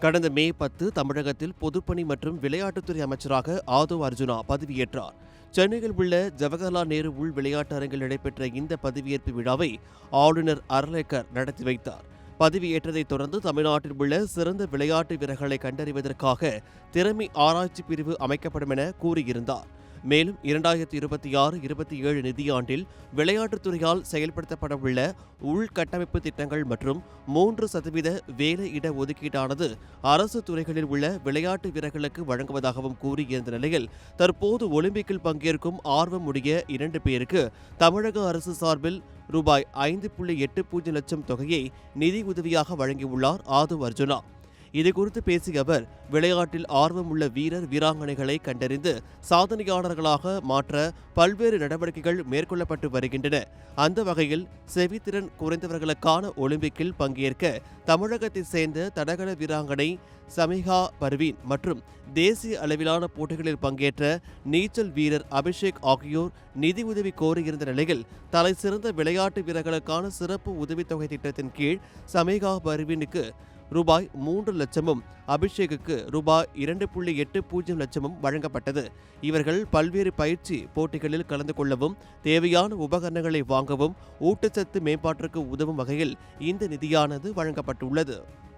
கடந்த மே 10 தமிழகத்தில் பொதுப்பணி மற்றும் விளையாட்டுத்துறை அமைச்சராக ஆதவ் அர்ஜுனா பதவியேற்றார். சென்னையில் உள்ள ஜவஹர்லால் நேரு உள் விளையாட்டு அரங்கில் நடைபெற்ற இந்த பதவியேற்பு விழாவை ஆளுநர் அர்லேக்கர் நடத்தி வைத்தார். பதவியேற்றதைத் தொடர்ந்து தமிழ்நாட்டில் உள்ள சிறந்த விளையாட்டு வீரர்களை கண்டறிவதற்காக திறமை ஆராய்ச்சி பிரிவு அமைக்கப்படும் என கூறியிருந்தார். மேலும் 2026-27 நிதியாண்டில் விளையாட்டுத்துறையால் செயல்படுத்தப்படவுள்ள உள்கட்டமைப்பு திட்டங்கள் மற்றும் 3% வேலை இட ஒதுக்கீட்டானது அரசு துறைகளில் உள்ள விளையாட்டு வீரர்களுக்கு வழங்குவதாகவும் கூறியிருந்த நிலையில், தற்போது ஒலிம்பிக்கில் பங்கேற்கும் ஆர்வம் உடைய 2 பேருக்கு தமிழக அரசு சார்பில் ரூபாய் 5.80 லட்சம் தொகையை நிதி உதவியாக வழங்கியுள்ளார் ஆதவ் அர்ஜுனா. இதுகுறித்து பேசிய அவர், விளையாட்டில் ஆர்வம் உள்ள வீரர் வீராங்கனைகளை கண்டறிந்து சாதனையாளர்களாக மாற்ற பல்வேறு நடவடிக்கைகள் மேற்கொள்ளப்பட்டு வருகின்றன. அந்த வகையில் செவித்திறன் குறைந்தவர்களுக்கான ஒலிம்பிக்கில் பங்கேற்க தமிழகத்தைச் சேர்ந்த தடகள வீராங்கனை சமிகா பர்வீன் மற்றும் தேசிய அளவிலான போட்டிகளில் பங்கேற்ற நீச்சல் வீரர் அபிஷேக் ஆகியோர் நிதி உதவி கோரியிருந்த நிலையில், தலை சிறந்த விளையாட்டு வீரர்களுக்கான சிறப்பு உதவித்தொகை திட்டத்தின் கீழ் சமிகா பர்வீனுக்கு ரூபாய் 3 லட்சமும் அபிஷேகுக்கு ரூபாய் 2.80 லட்சமும் வழங்கப்பட்டது. இவர்கள் பல்வேறு பயிற்சி போட்டிகளில் கலந்து கொள்ளவும், தேவையான உபகரணங்களை வாங்கவும், ஊட்டச்சத்து மேம்பாட்டிற்கு உதவும் வகையில் இந்த நிதியானது வழங்கப்பட்டுள்ளது.